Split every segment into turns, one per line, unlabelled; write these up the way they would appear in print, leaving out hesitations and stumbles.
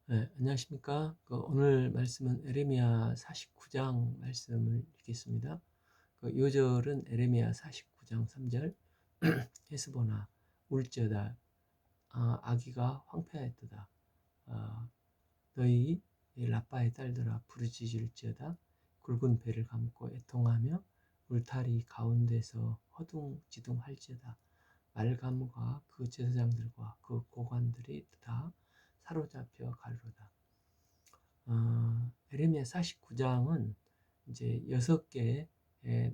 네, 안녕하십니까? 오늘 말씀은 에레미야 49장 말씀을 읽겠습니다. 요절은 에레미야 49장 3절. 헤스보나 울지어다. 아기가 황폐하였도다. 아, 너희 라빠의 딸들아 부르짖을지어다. 굵은 배를 감고 애통하며 울타리 가운데서 허둥지둥할지어다. 말감과 그 제사장들과 그 고관들이 다 사로잡혀 가리로다. 에레미야 49장은 이제 6개의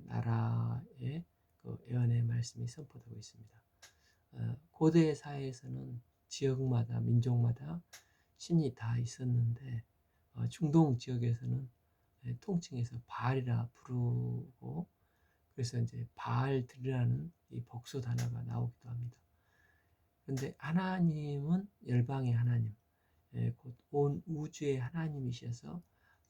나라의 그 예언의 말씀이 선포되고 있습니다. 고대 사회에서는 지역마다 민족마다 신이 다 있었는데 중동 지역에서는 통칭해서 바알이라 부르고, 그래서 이제 바알들이라는 이 복수 단어가 나오기도 합니다. 그런데 하나님은 열방의 하나님, 곧 온 우주의 하나님이셔서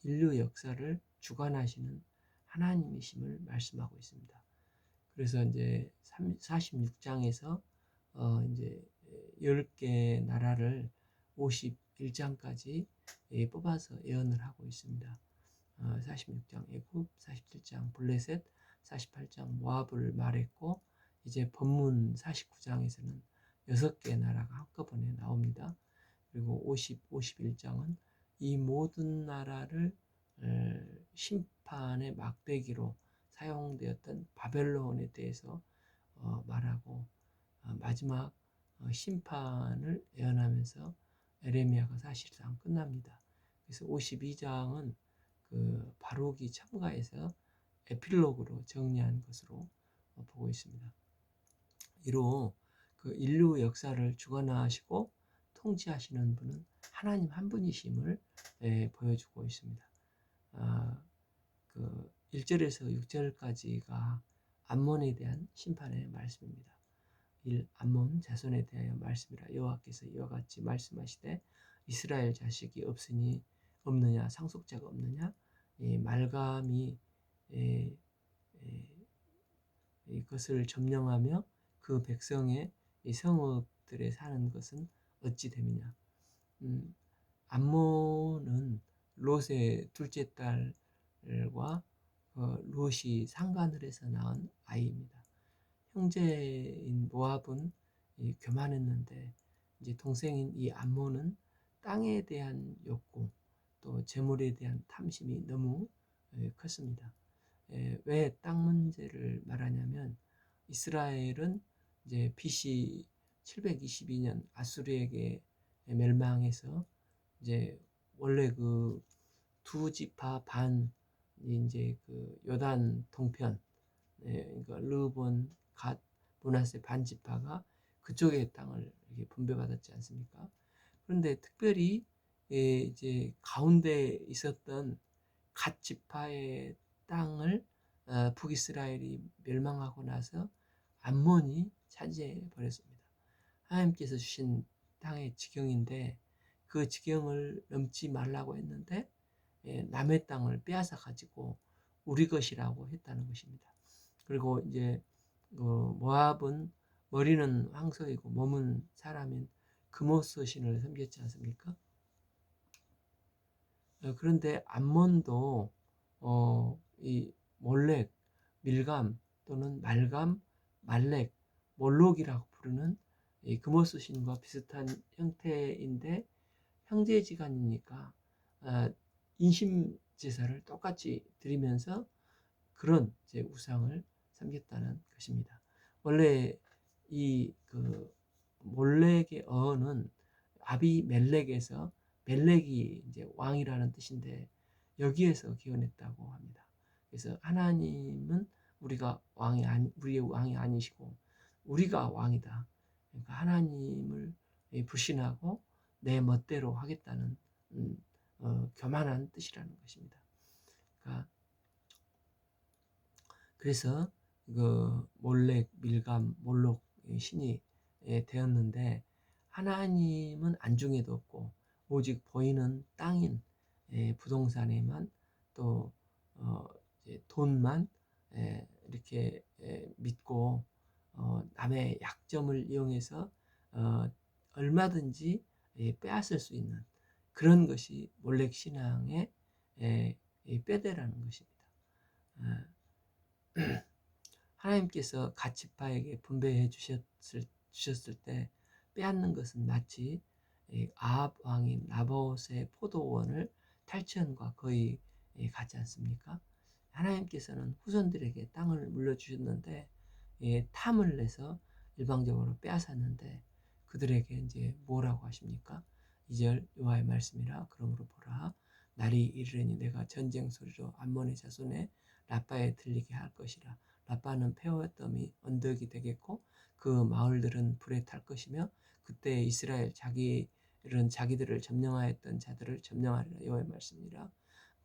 인류 역사를 주관하시는 하나님이심을 말씀하고 있습니다. 그래서 이제 46장에서 이제 10개 나라를 51장까지 뽑아서 예언을 하고 있습니다. 46장 애굽, 47장 블레셋, 48장 모압을 말했고, 이제 본문 49장에서는 6개 나라가 한꺼번에 나옵니다. 그리고 51장은 이 모든 나라를 심판의 막대기로 사용되었던 바벨론에 대해서 말하고, 마지막 심판을 예언하면서 에레미야가 사실상 끝납니다. 그래서 52장은 그 바로기 첨가해서 에필로그로 정리한 것으로 보고 있습니다. 이로 그 인류 역사를 주관하시고 통치하시는 분은 하나님 한 분이심을 보여주고 있습니다. 그 1절에서 6절까지가 암몬에 대한 심판의 말씀입니다. 암몬 자손에 대하여 말씀이라. 여호와께서 이와 같이 말씀하시되 이스라엘 자식이 없느냐, 상속자가 없느냐, 말감이 이것을 점령하며 그 백성의 성읍들에 사는 것은 어찌 됨이냐. 암몬은 롯의 둘째 딸과 롯이 상간을 해서 낳은 아이입니다. 형제인 모압은 교만했는데, 이제 동생인 이 암몬은 땅에 대한 욕구, 또 재물에 대한 탐심이 너무 컸습니다. 왜 땅 문제를 말하냐면, 이스라엘은 이제 BC 722년 아수르에게 멸망해서 이제 원래 그 두 지파 반, 이제 그 요단 동편, 그러니까 르본, 갓, 므낫세 반 지파가 그쪽의 땅을 이렇게 분배받았지 않습니까? 그런데 특별히 이제 가운데 있었던 갓 지파의 땅을 북이스라엘이 멸망하고 나서 암몬이 차지해 버렸습니다. 하나님께서 주신 땅의 지경인데 그 지경을 넘지 말라고 했는데 남의 땅을 빼앗아 가지고 우리 것이라고 했다는 것입니다. 그리고 이제 모압은 머리는 황소이고 몸은 사람인 그모스 신을 섬겼지 않습니까? 그런데 암몬도 이 몰렉, 밀감 또는 말감, 말렉, 몰록이라고 부르는 이 그모스 신과 비슷한 형태인데, 형제지간이니까 인심 제사를 똑같이 드리면서 그런 이제 우상을 섬겼다는 것입니다. 원래 이 그 몰렉의 어는 아비멜렉에서, 멜렉이 이제 왕이라는 뜻인데 여기에서 기원했다고 합니다. 그래서 하나님은 우리의 왕이 아니시고 우리가 왕이다. 그러니까 하나님을 불신하고 내 멋대로 하겠다는 교만한 뜻이라는 것입니다. 그러니까 그래서 그 몰렉, 밀감, 몰록 신이 되었는데, 하나님은 안중에도 없고 오직 보이는 땅인 부동산에만, 또 돈만 이렇게 믿고 남의 약점을 이용해서 얼마든지 빼앗을 수 있는 그런 것이 몰렉 신앙의 이 뼈대라는 것입니다. 아, 하나님께서 각 지파에게 분배해 주셨을 때 빼앗는 것은 마치 아합 왕인 나봇의 포도원을 탈취한과 거의 같지 않습니까? 하나님께서는 후손들에게 땅을 물려주셨는데 탐을 내서 일방적으로 빼앗았는데 그들에게 이제 뭐라고 하십니까? 2절 여호와의 말씀이라. 그러므로 보라, 날이 이르니 내가 전쟁 소리로 암몬의 자손의 라빠에 들리게 할 것이라. 라빠는 폐허더미 언덕이 되겠고 그 마을들은 불에 탈 것이며 그때 이스라엘 자기들을 점령하였던 자들을 점령하리라. 여호와의 말씀이라.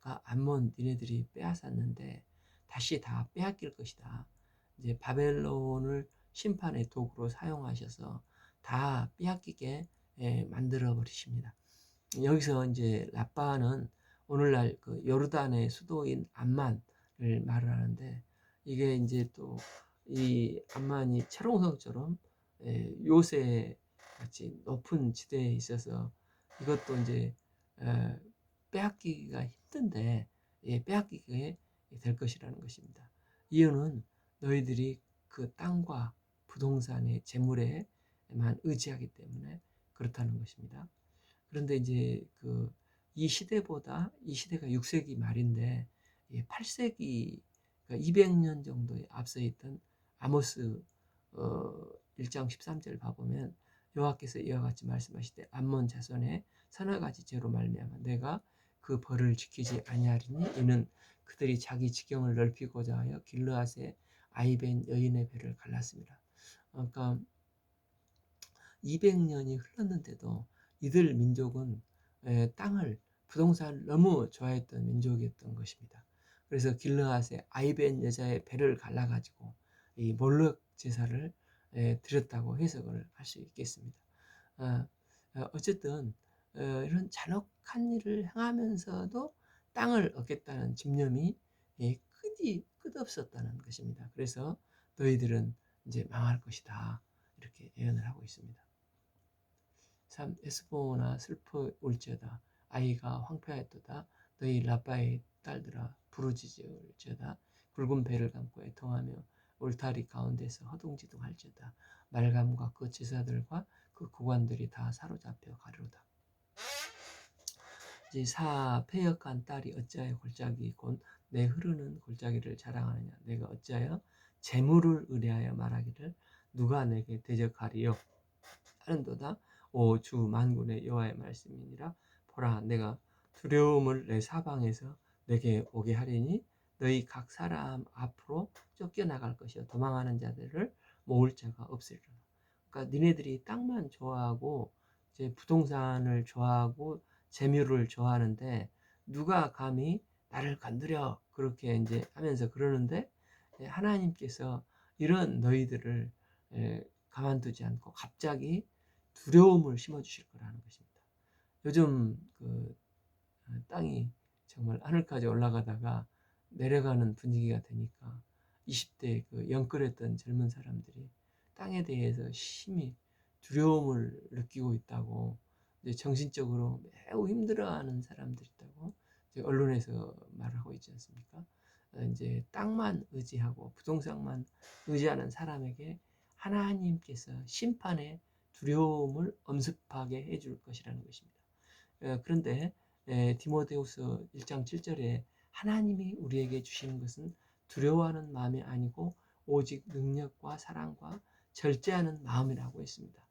그러니까 암몬 니네들이 빼앗았는데 다시 다 빼앗길 것이다. 이제 바벨론을 심판의 도구로 사용하셔서 다 빼앗기게 만들어 버리십니다. 여기서 이제 라빠는 오늘날 그 요르단의 수도인 암만을 말을 하는데 이게 이제 또 이 암만이 철옹성처럼 요새 같이 높은 지대에 있어서 이것도 이제 빼앗기기가 힘든데 빼앗기게 될 것이라는 것입니다. 이유는 너희들이 그 땅과 부동산의 재물에만 의지하기 때문에 그렇다는 것입니다. 그런데 이제 이 시대보다 이 시대가 6세기 말인데 8세기, 그러니까 200년 정도에 앞서 있던 아모스 1장 13절 봐보면 여호와께서 이와 같이 말씀하시되 암몬 자손의 서너 가지 죄로 말미암아 내가 그 벌을 지키지 아니하리니 이는 그들이 자기 지경을 넓히고자 하여 길르앗의 아이벤 여인의 배를 갈랐습니다. 그러니까 200년이 흘렀는데도 이들 민족은 땅을 부동산을 너무 좋아했던 민족이었던 것입니다. 그래서 길르앗의 아이벤 여자의 배를 갈라가지고 이 몰록 제사를 드렸다고 해석을 할 수 있겠습니다. 어쨌든 이런 잔혹한 일을 행하면서도 땅을 얻겠다는 집념이 끝없었다는 것입니다. 그래서 너희들은 이제 망할 것이다, 이렇게 예언을 하고 있습니다. 참 에스보나 슬퍼올지어다, 아이가 황폐하였도다. 너희 라빠의 딸들아 부르짖을지어다. 굵은 배를 감고 애통하며 울타리 가운데서 허둥지둥할지어다. 말감과 그 제사들과 그 구관들이 다 사로잡혀 가리로다. 이제 폐역한 딸이 어찌하여 골짜기 곧 내 흐르는 골짜기를 자랑하느냐. 내가 어찌하여 재물을 의뢰하여 말하기를 누가 내게 대적하리요 하는도다. 오 주 만군의 여호와의 말씀이니라. 보라, 내가 두려움을 내 사방에서 내게 오게 하리니 너희 각 사람 앞으로 쫓겨나갈 것이요 도망하는 자들을 모을 자가 없으리라. 그러니까 니네들이 땅만 좋아하고 이제 부동산을 좋아하고 재물을 좋아하는데 누가 감히 나를 건드려, 그렇게 이제 하면서 그러는데 하나님께서 이런 너희들을 가만두지 않고 갑자기 두려움을 심어 주실 거라는 것입니다. 요즘 땅이 정말 하늘까지 올라가다가 내려가는 분위기가 되니까 20대 영끌했던 젊은 사람들이 땅에 대해서 심히 두려움을 느끼고 있다고, 이제 정신적으로 매우 힘들어하는 사람들이 있다고 이제 언론에서 말하고 있지 않습니까? 이제 땅만 의지하고 부동산만 의지하는 사람에게 하나님께서 심판의 두려움을 엄습하게 해줄 것이라는 것입니다. 그런데 디모데후서 1장 7절에 하나님이 우리에게 주시는 것은 두려워하는 마음이 아니고 오직 능력과 사랑과 절제하는 마음이라고 했습니다.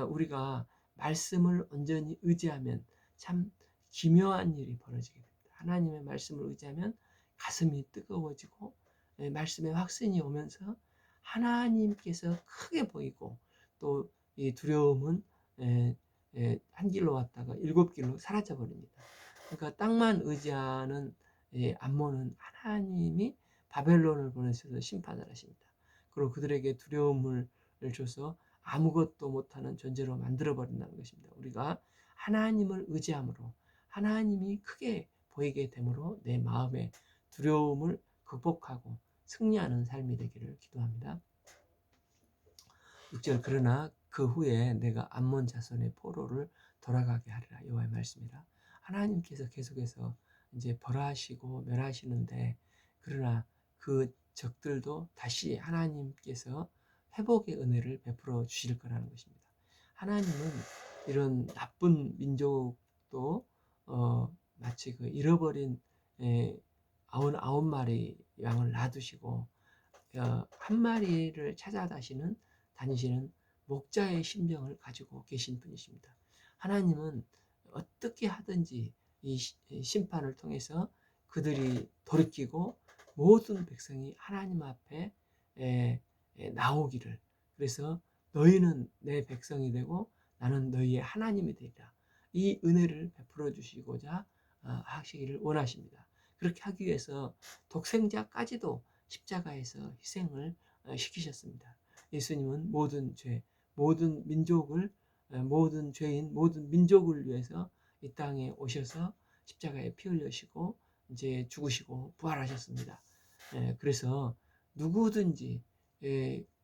우리가 말씀을 온전히 의지하면 참 기묘한 일이 벌어지게 됩니다. 하나님의 말씀을 의지하면 가슴이 뜨거워지고 말씀의 확신이 오면서 하나님께서 크게 보이고 또 이 두려움은 한 길로 왔다가 7길로 사라져 버립니다. 그러니까 땅만 의지하는 암몬은 하나님이 바벨론을 보내셔서 심판을 하십니다. 그리고 그들에게 두려움을 줘서 아무것도 못하는 존재로 만들어 버린다는 것입니다. 우리가 하나님을 의지함으로 하나님이 크게 보이게 되므로 내 마음의 두려움을 극복하고 승리하는 삶이 되기를 기도합니다. 6절 그러나 그 후에 내가 암몬 자손의 포로를 돌아가게 하리라. 여호와의 말씀이라. 하나님께서 계속해서 이제 벌하시고 멸하시는데, 그러나 그 적들도 다시 하나님께서 회복의 은혜를 베풀어 주실 거라는 것입니다. 하나님은 이런 나쁜 민족도 마치 그 잃어버린 에, 99마리 양을 놔두시고 한 마리를 찾아 다니시는 목자의 심정을 가지고 계신 분이십니다. 하나님은 어떻게 하든지 이 심판을 통해서 그들이 돌이키고 모든 백성이 하나님 앞에 나오기를, 그래서 너희는 내 백성이 되고 나는 너희의 하나님이 되리라, 이 은혜를 베풀어 주시고자 하시기를 원하십니다. 그렇게 하기 위해서 독생자까지도 십자가에서 희생을 시키셨습니다. 예수님은 모든 죄, 모든 민족을, 모든 죄인, 모든 민족을 위해서 이 땅에 오셔서 십자가에 피 흘리시고 이제 죽으시고 부활하셨습니다. 그래서 누구든지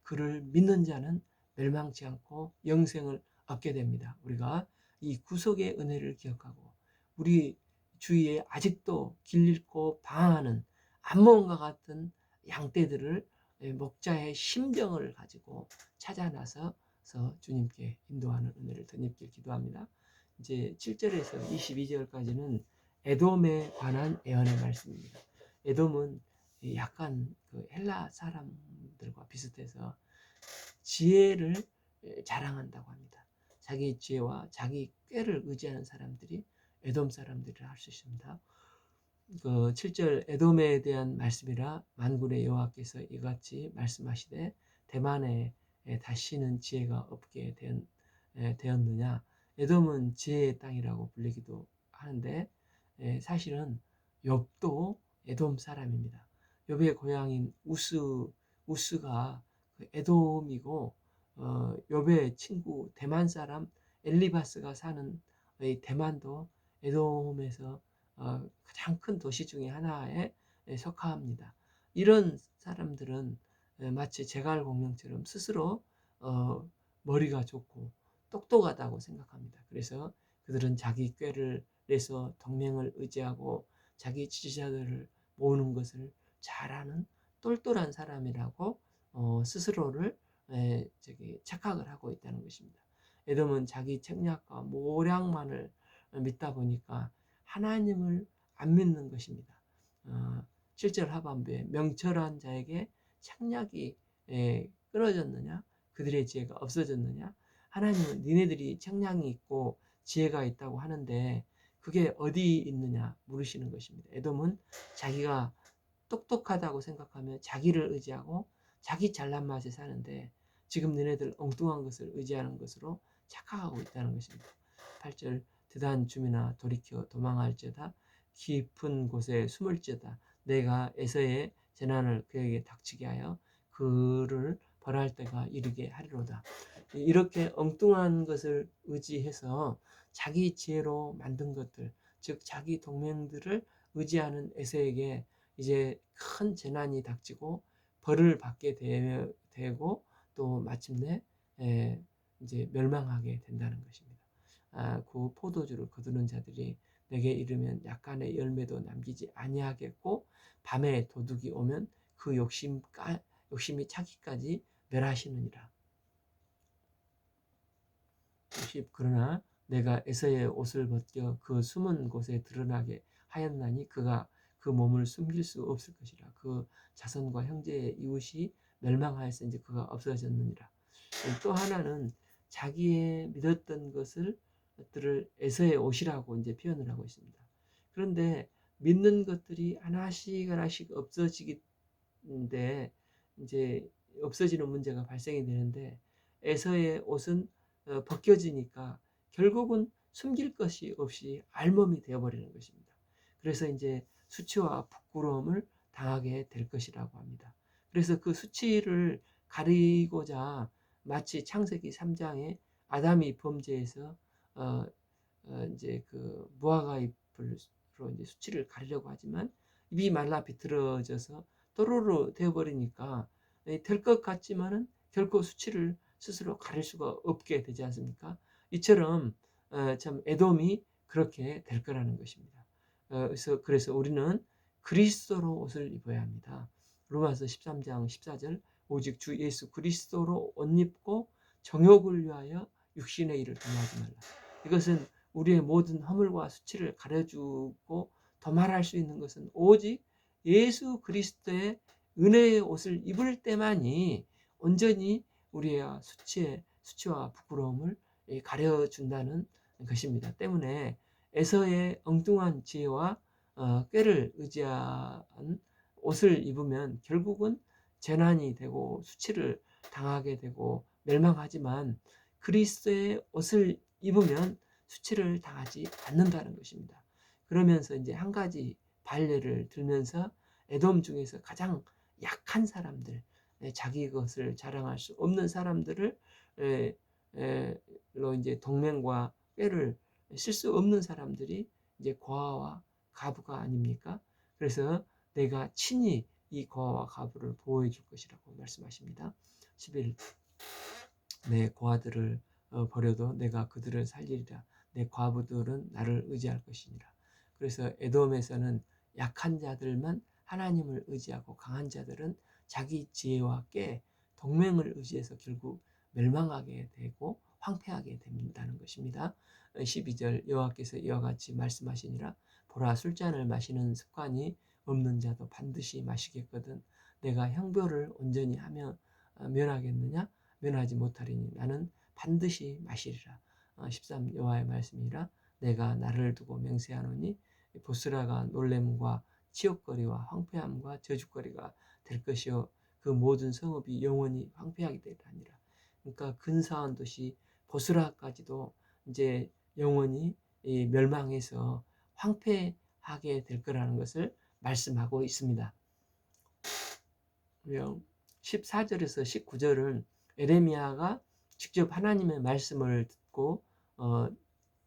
그를 믿는 자는 멸망치 않고 영생을 얻게 됩니다. 우리가 이 구속의 은혜를 기억하고 우리 주위에 아직도 길 잃고 방황하는 암몬과 같은 양떼들을 목자의 심정을 가지고 찾아 나서서 주님께 인도하는 은혜를 덧입길 기도합니다. 이제 7절에서 22절까지는 에돔에 관한 예언의 말씀입니다. 에돔은 약간 그 헬라 사람들과 비슷해서 지혜를 자랑한다고 합니다. 자기 지혜와 자기 꾀를 의지하는 사람들이 에돔 사람들이라 할 수 있습니다. 그 7절, 에돔에 대한 말씀이라 만군의 여호와께서 이같이 말씀하시되 대만에 다시는 지혜가 없게 되었느냐. 에돔은 지혜의 땅이라고 불리기도 하는데 사실은 욥도 에돔 사람입니다. 욥의 고향인 우스가 그 에돔이고 욥의 친구 대만 사람 엘리바스가 사는 대만도 에돔에서 가장 큰 도시 중에 하나에 속합니다. 이런 사람들은 마치 제갈공명처럼 스스로 머리가 좋고 똑똑하다고 생각합니다. 그래서 그들은 자기 꾀를 내서 동맹을 의지하고 자기 지지자들을 모으는 것을 잘하는 똘똘한 사람이라고 스스로를 착각을 하고 있다는 것입니다. 에돔은 자기 책략과 모략만을 믿다 보니까 하나님을 안 믿는 것입니다. 7절 하반부에 명철한 자에게 책략이 끊어졌느냐, 그들의 지혜가 없어졌느냐. 하나님은 니네들이 책략이 있고 지혜가 있다고 하는데 그게 어디 있느냐 물으시는 것입니다. 에돔은 자기가 똑똑하다고 생각하며 자기를 의지하고 자기 잘난 맛에 사는데 지금 너네들 엉뚱한 것을 의지하는 것으로 착각하고 있다는 것입니다. 8절, 드단 주민아 돌이켜 도망할지어다, 깊은 곳에 숨을지어다, 내가 에서의 재난을 그에게 닥치게 하여 그를 벌할 때가 이르게 하리로다. 이렇게 엉뚱한 것을 의지해서 자기 지혜로 만든 것들, 즉 자기 동맹들을 의지하는 에서에게 이제 큰 재난이 닥치고 벌을 받게 되고 또 마침내 이제 멸망하게 된다는 것입니다. 그 포도주를 거두는 자들이 내게 이르면 약간의 열매도 남기지 아니하겠고 밤에 도둑이 오면 그 욕심이 차기까지 멸하시느니라. 10. 그러나 내가 에서의 옷을 벗겨 그 숨은 곳에 드러나게 하였나니 그가 그 몸을 숨길 수 없을 것이라. 그 자손과 형제의 이웃이 멸망하였은지 그가 없어졌느니라. 또 하나는 자기의 믿었던 것들을 에서의 옷이라고 이제 표현을 하고 있습니다. 그런데 믿는 것들이 하나씩 없어지는데 이제 없어지는 문제가 발생이 되는데 에서의 옷은 벗겨지니까 결국은 숨길 것이 없이 알몸이 되어버리는 것입니다. 그래서 이제 수치와 부끄러움을 당하게 될 것이라고 합니다. 그래서 그 수치를 가리고자 마치 창세기 3장에 아담이 범죄해서 이제 그 무화과 잎으로 이제 수치를 가리려고 하지만 입이 말라 비틀어져서 또로로 되어버리니까 될 것 같지만은 결코 수치를 스스로 가릴 수가 없게 되지 않습니까? 이처럼 참 에돔이 그렇게 될 거라는 것입니다. 그래서 우리는 그리스도로 옷을 입어야 합니다. 로마서 13장 14절 오직 주 예수 그리스도로 옷 입고 정욕을 위하여 육신의 일을 금하지 말라. 이것은 우리의 모든 허물과 수치를 가려주고 더 말할 수 있는 것은 오직 예수 그리스도의 은혜의 옷을 입을 때만이 온전히 우리의 수치와 부끄러움을 가려준다는 것입니다. 때문에 에서의 엉뚱한 지혜와 꾀를 의지한 옷을 입으면 결국은 재난이 되고 수치를 당하게 되고 멸망하지만 그리스도의 옷을 입으면 수치를 당하지 않는다는 것입니다. 그러면서 이제 한 가지 반례를 들면서 에돔 중에서 가장 약한 사람들, 자기 것을 자랑할 수 없는 사람들을 로 이제 동맹과 꾀를 쓸 수 없는 사람들이 이제 고아와 가부가 아닙니까? 그래서 내가 친히 이 고아와 가부를 보호해 줄 것이라고 말씀하십니다. 11. 내 고아들을 버려도 내가 그들을 살리리라. 내 과부들은 나를 의지할 것이니라. 그래서 에돔에서는 약한 자들만 하나님을 의지하고 강한 자들은 자기 지혜와 꾀, 동맹을 의지해서 결국 멸망하게 되고 황폐하게 된다는 것입니다. 12절 여호와께서 이와 같이 말씀하시니라. 보라, 술잔을 마시는 습관이 없는 자도 반드시 마시겠거든 내가 형벌을 온전히 하며 면하겠느냐? 면하지 못하리니 나는 반드시 마시리라. 13 여호와의 말씀이라. 내가 나를 두고 맹세하노니 보스라가 놀램과 치욕거리와 황폐함과 저주거리가 될 것이요 그 모든 성읍이 영원히 황폐하게 되리라. 그러니까 근사한 도시 보스라까지도 이제 영원히 멸망해서 황폐하게 될 거라는 것을 말씀하고 있습니다. 14절에서 19절은 에레미야가 직접 하나님의 말씀을 듣고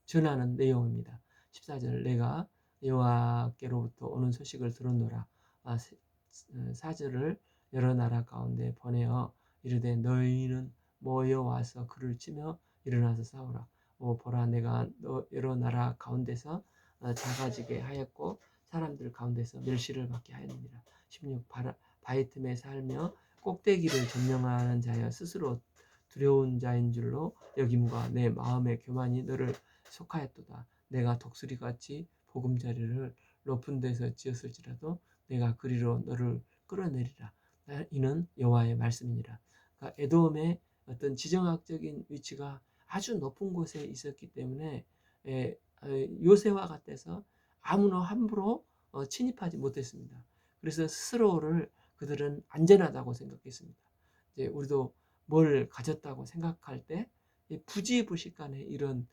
전하는 내용입니다. 14절 내가 여호와께로부터 오는 소식을 들었노라. 4절을 여러 나라 가운데 보내어 이르되 너희는 모여 와서 그를 치며 일어나서 싸우라. 보라 내가 여러 나라 가운데서 작아지게 하였고 사람들 가운데서 멸시를 받게 하였느니라. 16 바위 틈에 살며 꼭대기를 점령하는 자여 스스로 두려운 자인 줄로 여김과 내 마음의 교만이 너를 속하였도다. 내가 독수리같이 보금자리를 높은 데서 지었을지라도 내가 그리로 너를 끌어내리라. 이는 여호와의 말씀이니라. 그러니까 에돔의 어떤 지정학적인 위치가 아주 높은 곳에 있었기 때문에 요새와 같아서 아무나 함부로 침입하지 못했습니다. 그래서 스스로를 그들은 안전하다고 생각했습니다. 이제 우리도 뭘 가졌다고 생각할 때 부지불식간에 이런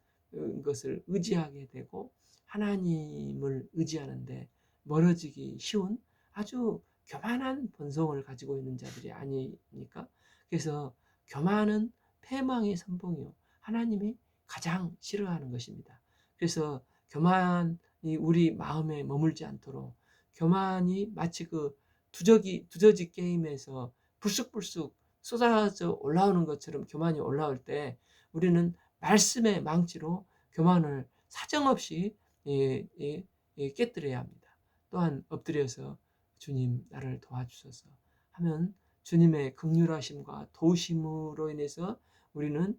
것을 의지하게 되고 하나님을 의지하는데 멀어지기 쉬운 아주 교만한 본성을 가지고 있는 자들이 아니니까. 그래서 교만은 패망의 선봉이요 하나님이 가장 싫어하는 것입니다. 그래서 교만이 우리 마음에 머물지 않도록 교만이 마치 그 두저지 게임에서 불쑥불쑥 쏟아져 올라오는 것처럼 교만이 올라올 때 우리는 말씀의 망치로 교만을 사정없이 깨뜨려야 합니다. 또한 엎드려서 주님 나를 도와주소서 하면 주님의 긍휼하심과 도우심으로 인해서 우리는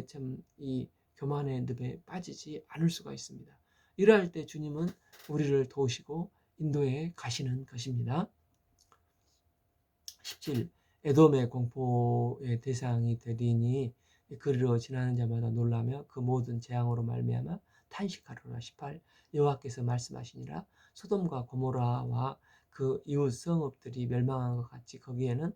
참 이 교만의 늪에 빠지지 않을 수가 있습니다. 이러할 때 주님은 우리를 도우시고 인도해 가시는 것입니다. 17 에돔의 공포의 대상이 되리니 그리로 지나는 자마다 놀라며 그 모든 재앙으로 말미암아 탄식하리라. 18 여호와께서 말씀하시니라. 소돔과 고모라와 그 이웃 성읍들이 멸망한 것 같이 거기에는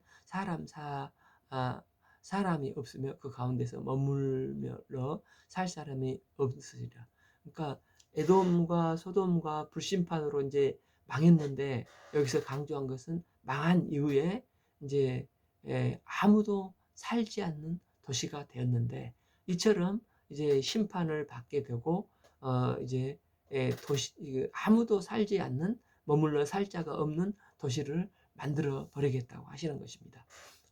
사람이 없으며 그 가운데서 머물며 살 사람이 없으리라. 그러니까 에돔과 소돔과 불심판으로 이제 망했는데 여기서 강조한 것은 망한 이후에 이제 아무도 살지 않는 도시가 되었는데 이처럼 이제 심판을 받게 되고 이제 아무도 살지 않는 머물러 살 자가 없는 도시를 만들어 버리겠다고 하시는 것입니다.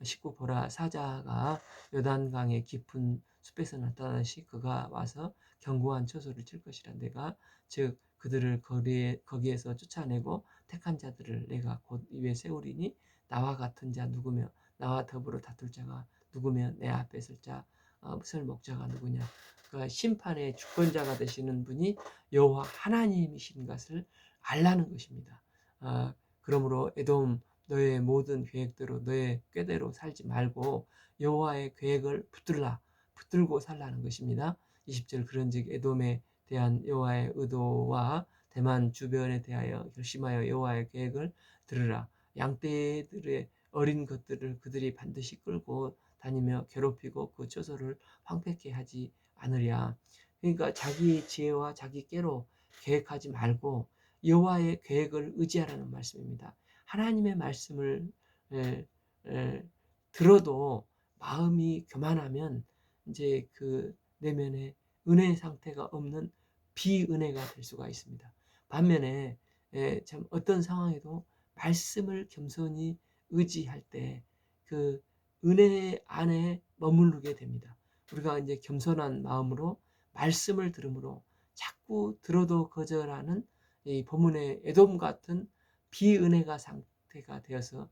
19 보라 사자가 요단강의 깊은 숲에서 나타나시 그가 와서 견고한 처소를 칠 것이라. 내가 즉 그들을 거기에서 쫓아내고 택한 자들을 내가 곧 위에 세우리니 나와 같은 자 누구며 나와 더불어 다툴 자가 누구며 내 앞에 설 목자가 누구냐. 그러니까 심판의 주권자가 되시는 분이 여호와 하나님이신 것을 알라는 것입니다. 그러므로 에돔, 너의 모든 계획대로 너의 꾀대로 살지 말고 여호와의 계획을 붙들고 살라는 것입니다. 20절 그런즉 에돔에 대한 여호와의 의도와 대만 주변에 대하여 결심하여 여호와의 계획을 들으라. 양떼들의 어린 것들을 그들이 반드시 끌고 다니며 괴롭히고 그 처소를 황폐케 하지 않으랴. 그러니까 자기 지혜와 자기 꾀로 계획하지 말고 여호와의 계획을 의지하라는 말씀입니다. 하나님의 말씀을 에, 에, 들어도 마음이 교만하면 이제 그 내면에 은혜 상태가 없는 비은혜가 될 수가 있습니다. 반면에 참 어떤 상황에도 말씀을 겸손히 의지할 때 그 은혜 안에 머무르게 됩니다. 우리가 이제 겸손한 마음으로 말씀을 들음으로 자꾸 들어도 거절하는 이 본문의 에돔 같은 비은혜가 상태가 되어서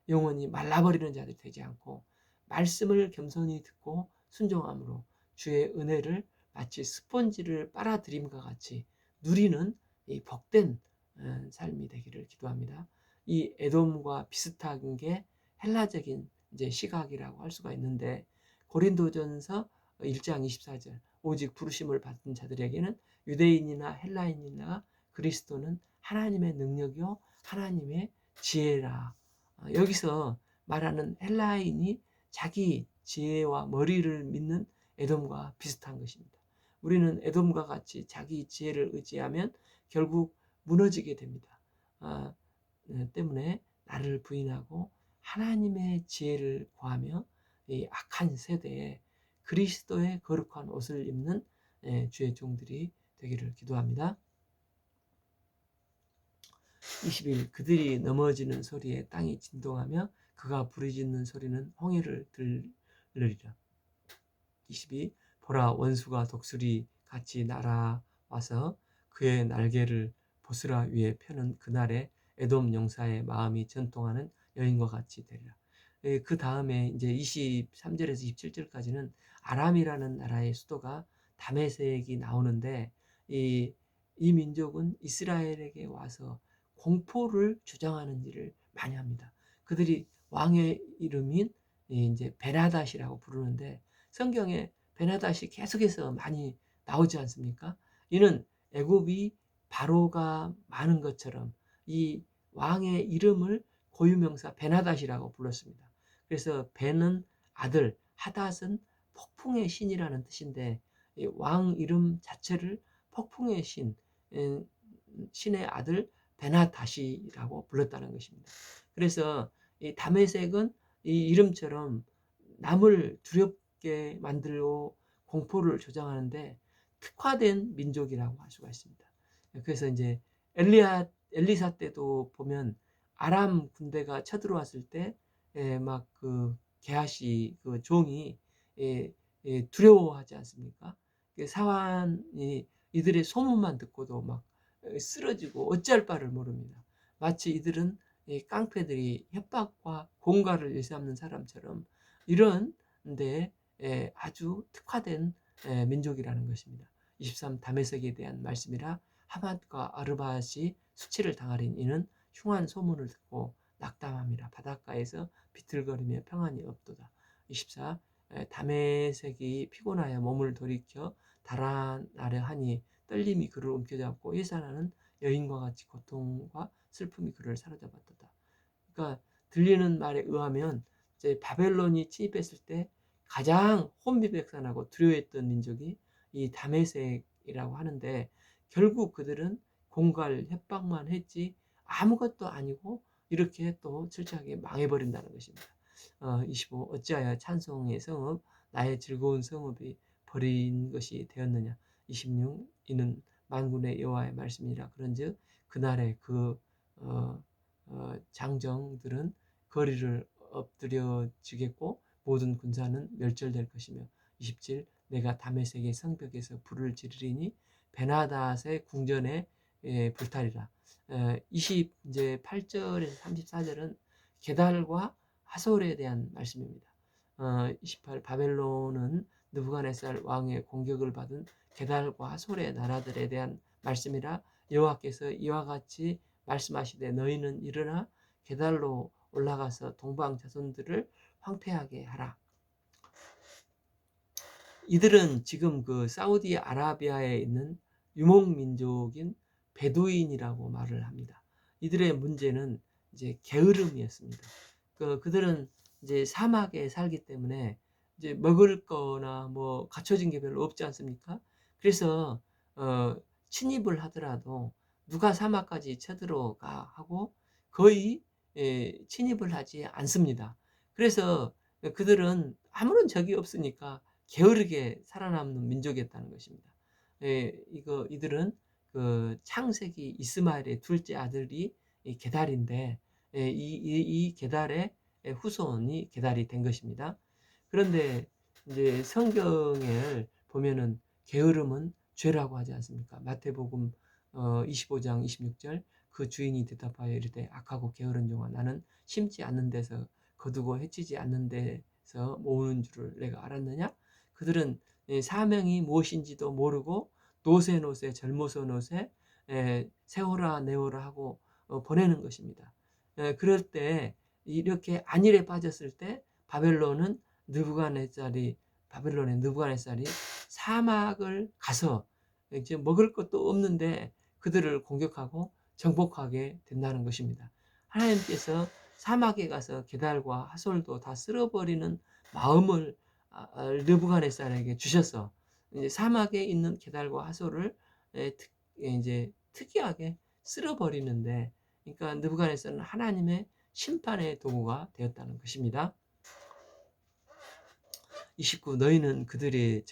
영원히 말라버리는 자들이 되지 않고 말씀을 겸손히 듣고 순종함으로 주의 은혜를 마치 스펀지를 빨아들임과 같이 누리는 이 복된 삶이 되기를 기도합니다. 이 에돔과 비슷한 게 헬라적인 이제 시각이라고 할 수가 있는데 고린도전서 1장 24절 오직 부르심을 받은 자들에게는 유대인이나 헬라인이나 그리스도는 하나님의 능력이요 하나님의 지혜라. 여기서 말하는 헬라인이 자기 지혜와 머리를 믿는 에돔과 비슷한 것입니다. 우리는 에돔과 같이 자기 지혜를 의지하면 결국 무너지게 됩니다. 때문에 나를 부인하고 하나님의 지혜를 구하며 이 악한 세대에 그리스도의 거룩한 옷을 입는 주의 종들이 되기를 기도합니다. 21 그들이 넘어지는 소리에 땅이 진동하며 그가 부르짖는 소리는 홍해를 들으리라. 22 보라 원수가 독수리 같이 날아와서 그의 날개를 보스라 위에 펴는 그날에 에돔 용사의 마음이 전통하는 여인과 같이 되리라. 그 다음에 이제 23절에서 27절까지는 아람이라는 나라의 수도가 다메섹이 나오는데 이 민족은 이스라엘에게 와서 공포를 주장하는 일을 많이 합니다. 그들이 왕의 이름인 이제 베나닷이라고 부르는데 성경에 베나닷이 계속해서 많이 나오지 않습니까? 이는 애굽이 바로가 많은 것처럼 이 왕의 이름을 고유명사 베나닷이라고 불렀습니다. 그래서 베는 아들, 하닷은 폭풍의 신이라는 뜻인데 왕 이름 자체를 폭풍의 신의 아들 베나닷이라고 불렀다는 것입니다. 그래서 이 다메섹은 이 이름처럼 남을 두렵게 만들고 공포를 조장하는데 특화된 민족이라고 할 수가 있습니다. 그래서 이제 엘리사 때도 보면 아람 군대가 쳐들어왔을 때 막 그 게하시 그 종이 두려워하지 않습니까? 사환이 이들의 소문만 듣고도 막 쓰러지고 어찌할 바를 모릅니다. 마치 이들은 깡패들이 협박과 공갈을 일삼는 사람처럼 이런 데 아주 특화된 민족이라는 것입니다. 23 다메섹에 대한 말씀이라 하맛과 아르밧이 수치를 당하린 이는 흉한 소문을 듣고 낙담함이라 바닷가에서 비틀거리며 평안이 없도다. 24 다메섹이 피곤하여 몸을 돌이켜 달아나려 하니 떨림이 그를 움켜잡고 일산하는 여인과 같이 고통과 슬픔이 그를 사로잡았도다. 그러니까 들리는 말에 의하면 이제 바벨론이 침입했을 때 가장 혼비백산하고 두려워했던 민족이 이 다메섹이라고 하는데 결국 그들은 공갈 협박만 했지 아무것도 아니고 이렇게 또 철저하게 망해버린다는 것입니다. 25 어찌하여 찬송의 성읍 나의 즐거운 성읍이 버린 것이 되었느냐. 26 이는 만군의 여호와의 말씀이라 그런즉 그날에 그 장정들은 거리를 엎드려지겠고 모든 군사는 멸절될 것이며 27 내가 다메섹의 성벽에서 불을 지르리니 베나닷의 궁전에 불타리라. 28절에서 34절은 게달과 하솔에 대한 말씀입니다. 28 바벨론은 느부갓네살 왕의 공격을 받은 게달과 하솔의 나라들에 대한 말씀이라 여호와께서 이와 같이 말씀하시되 너희는 일어나 게달로 올라가서 동방 자손들을 황폐하게 하라. 이들은 지금 그 사우디아라비아에 있는 유목민족인 베두인이라고 말을 합니다. 이들의 문제는 이제 게으름이었습니다. 그들은 이제 사막에 살기 때문에 이제 먹을 거나 뭐 갖춰진 게 별로 없지 않습니까? 그래서 침입을 하더라도 누가 사막까지 쳐들어가 하고 거의 침입을 하지 않습니다. 그래서 그들은 아무런 적이 없으니까 게으르게 살아남는 민족이었다는 것입니다. 이들은 그 창세기 이스마엘의 둘째 아들이 게달인데 이 게달의 후손이 게달이 된 것입니다. 그런데 이제 성경을 보면은 게으름은 죄라고 하지 않습니까? 마태복음 25장 26절 그 주인이 대답하여 이르되 악하고 게으른 종아 나는 심지 않는 데서 거두고 해치지 않는 데서 모으는 줄을 내가 알았느냐? 그들은 사명이 무엇인지도 모르고 노새 젊어서 노새 세워라 내워라 하고 보내는 것입니다. 그럴 때 이렇게 안일에 빠졌을 때 바벨론의 느부갓네살이 사막을 가서 이제 먹을 것도 없는데 그들을 공격하고 정복하게 된다는 것입니다. 하나님께서 사막에 가서 게달과 하솔도 다 쓸어버리는 마음을 느부갓네살에게 주셔서 이제 사막에 있는 게달과 하솔을 이제 특이하게 쓸어버리는데, 그러니까 느부갓네살은 하나님의 심판의 도구가 되었다는 것입니다. 29 너희는 그들의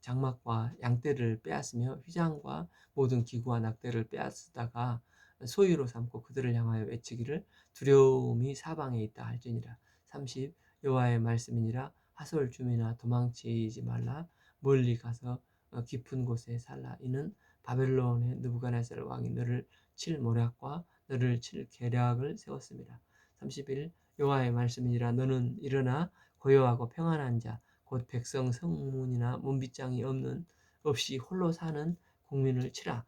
장막과 양떼를 빼앗으며 휘장과 모든 기구와 낙대를 빼앗다가 소유로 삼고 그들을 향하여 외치기를 두려움이 사방에 있다 할지니라. 30 여호와의 말씀이니라. 하솔 주민아 도망치지 말라. 멀리 가서 깊은 곳에 살라. 이는 바벨론의 느부갓네살 왕이 너를 칠 모략과 너를 칠 계략을 세웠습니다. 31 여호와의 말씀이니라. 너는 일어나 고요하고 평안한 자 곧 백성 성문이나 문빗장이 없이 홀로 사는 국민을 치라.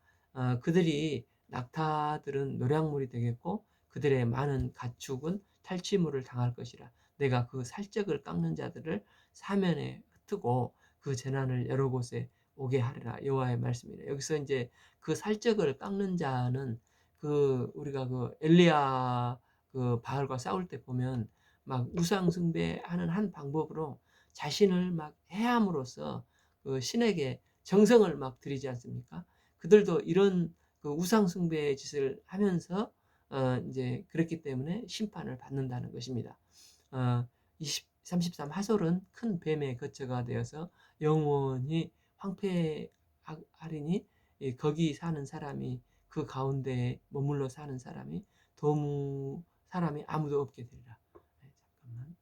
그들이 낙타들은 노략물이 되겠고 그들의 많은 가축은 탈취물을 당할 것이라. 내가 그 살적을 깎는 자들을 사면에 흩뜨고 그 재난을 여러 곳에 오게 하리라. 여호와의 말씀이라. 여기서 이제 그 살적을 깎는 자는 우리가 그 엘리야 그 바알과 싸울 때 보면 막 우상 숭배하는 한 방법으로 자신을 막 해함으로써 그 신에게 정성을 막 드리지 않습니까? 그들도 이런 그 우상 숭배의 짓을 하면서 이제 그렇기 때문에 심판을 받는다는 것입니다. 33 하솔은 큰 뱀의 거처가 되어서 영원히 황폐하리니 거기 사는 사람이 그 가운데에 머물러 사는 사람이 사람이 아무도 없게 되리라. 잠깐만.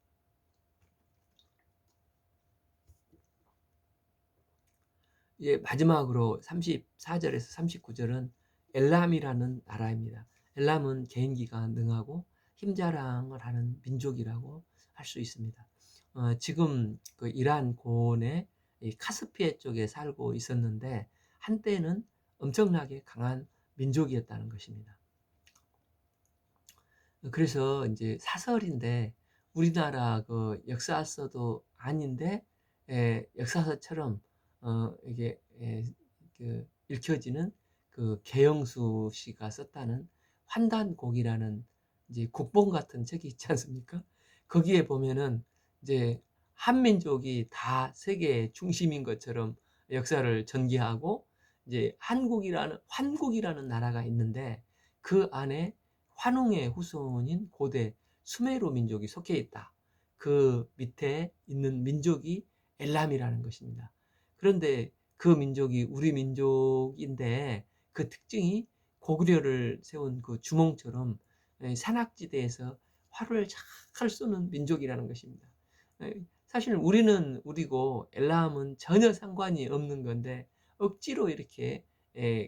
마지막으로 34절에서 39절은 엘람이라는 나라입니다. 엘람은 개인기가 능하고 힘자랑을 하는 민족이라고 할 수 있습니다. 지금 그 이란 고원의 카스피해 쪽에 살고 있었는데 한때는 엄청나게 강한 민족이었다는 것입니다. 그래서 이제 사설인데 우리나라 그 역사서도 아닌데 역사서처럼 이게 읽혀지는 그 계영수 씨가 썼다는 환단곡이라는 이제 국본 같은 책이 있지 않습니까? 거기에 보면은 이제 한민족이 다 세계의 중심인 것처럼 역사를 전개하고 이제 환국이라는 나라가 있는데 그 안에 환웅의 후손인 고대 수메르 민족이 속해 있다. 그 밑에 있는 민족이 엘람이라는 것입니다. 그런데 그 민족이 우리 민족인데 그 특징이 고구려를 세운 그 주몽처럼 산악지대에서 활을 잘 쏘는 민족이라는 것입니다. 사실 우리는 우리고 엘람은 전혀 상관이 없는 건데 억지로 이렇게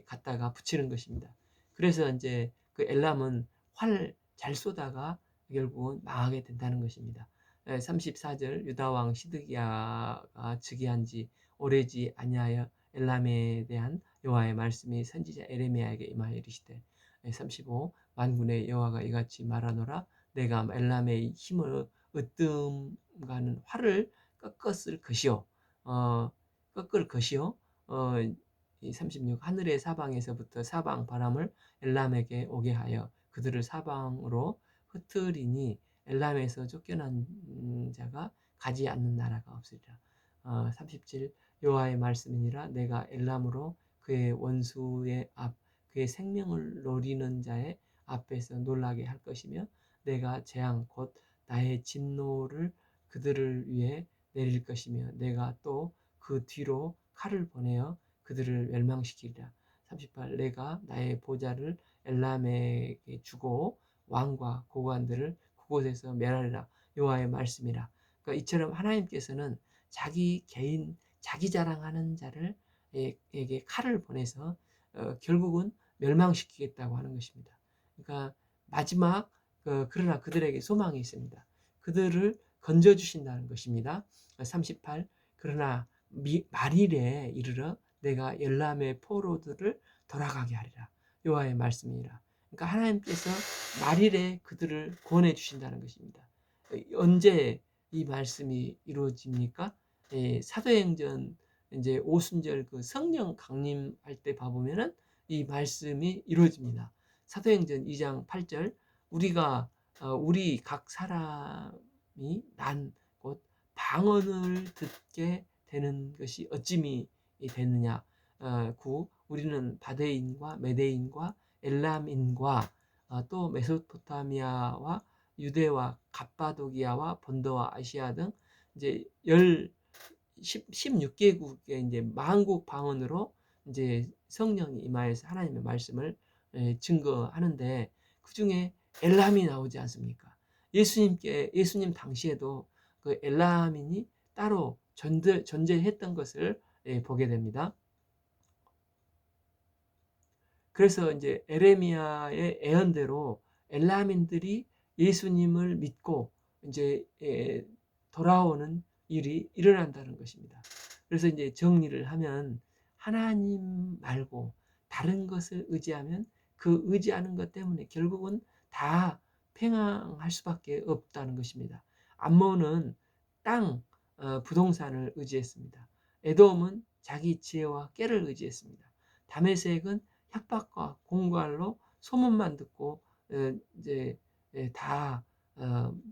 갖다가 붙이는 것입니다. 그래서 인제 그 엘람은 활 잘 쏘다가 결국은 망하게 된다는 것입니다. 34절 유다 왕 시드기야가 즉위한 지 오래지 아니하여 엘람에 대한 여호와의 말씀이 선지자 에레미야에게 임하여 이르시되 35 만군의 여호와가 이같이 말하노라 내가 엘람의 힘을 으뜸가는 활을 꺾었을 것이요 꺾을 것이요 이 36 하늘의 사방에서부터 사방 바람을 엘람에게 오게 하여 그들을 사방으로 흩으리니 엘람에서 쫓겨난 자가 가지 않는 나라가 없으리라. 37 여호와의 말씀이니라 내가 엘람으로 그의 원수의 앞 그의 생명을 노리는 자의 앞에서 놀라게 할 것이며 내가 재앙 곧 나의 진노를 그들을 위해 내릴 것이며 내가 또 그 뒤로 칼을 보내어 그들을 멸망시키리라. 38 내가 나의 보좌를 엘람에게 주고 왕과 고관들을 그곳에서 멸하리라. 여호와의 말씀이라. 그러니까 이처럼 하나님께서는 자기 개인 자기 자랑하는 자를 에게 칼을 보내서 결국은 멸망시키겠다고 하는 것입니다. 그러니까 마지막 그러나 그들에게 소망이 있습니다. 그들을 건져 주신다는 것입니다. 38 그러나 말일에 이르러 내가 열람의 포로들을 돌아가게 하리라. 여호와의 말씀이라. 그러니까 하나님께서 말일에 그들을 구원해 주신다는 것입니다. 언제 이 말씀이 이루어집니까? 사도행전 이제 오순절 그 성령 강림할 때 봐보면은 이 말씀이 이루어집니다. 사도행전 2장 8절 우리가 우리 각 사람이 난 곧 방언을 듣게 되는 것이 어찌미 되느냐. 9 우리는 바데인과 메데인과 엘람인과 또 메소포타미아와 유대와 갑바도기아와 본도와 아시아 등 이제 16개국의 이제 만국 방언으로 이제 성령이 임하여서 하나님의 말씀을 증거하는데 그 중에 엘람이 나오지 않습니까? 예수님 당시에도 그 엘람인이 따로 존재했던 것을 보게 됩니다. 그래서 이제 에레미야의 예언대로 엘람인들이 예수님을 믿고 이제 돌아오는 일이 일어난다는 것입니다. 그래서 이제 정리를 하면 하나님 말고 다른 것을 의지하면 그 의지하는 것 때문에 결국은 다 팽황할 수밖에 없다는 것입니다. 암몬은 땅, 부동산을 의지했습니다. 에돔은 자기 지혜와 깨를 의지했습니다. 다메섹은 협박과 공갈로 소문만 듣고 이제 다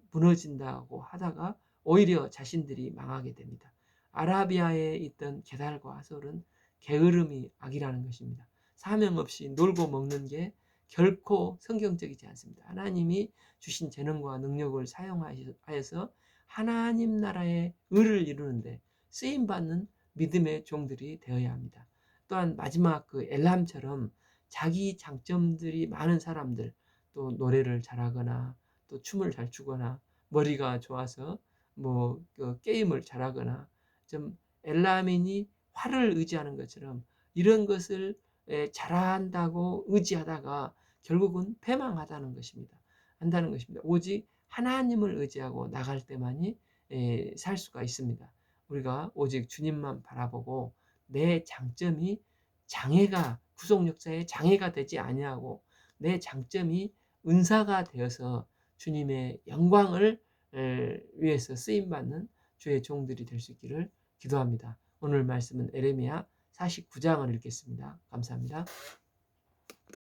무너진다고 하다가 오히려 자신들이 망하게 됩니다. 아라비아에 있던 게달과 하솔은 게으름이 악이라는 것입니다. 사명 없이 놀고 먹는 게 결코 성경적이지 않습니다. 하나님이 주신 재능과 능력을 사용하여서 하나님 나라의 의를 이루는데 쓰임받는 믿음의 종들이 되어야 합니다. 또한 마지막 그 엘람처럼 자기 장점들이 많은 사람들 또 노래를 잘하거나 또 춤을 잘 추거나 머리가 좋아서 그 게임을 잘하거나 좀 엘라민이 활을 의지하는 것처럼 이런 것을 잘한다고 의지하다가 결국은 패망하다는 것입니다. 한다는 것입니다. 오직 하나님을 의지하고 나갈 때만이 살 수가 있습니다. 우리가 오직 주님만 바라보고 내 장점이 장애가 구속 역사에 장애가 되지 아니하고 내 장점이 은사가 되어서 주님의 영광을 위해서 쓰임 받는 주의 종들이 될 수 있기를 기도합니다. 오늘 말씀은 에레미야 49장을 읽겠습니다. 감사합니다.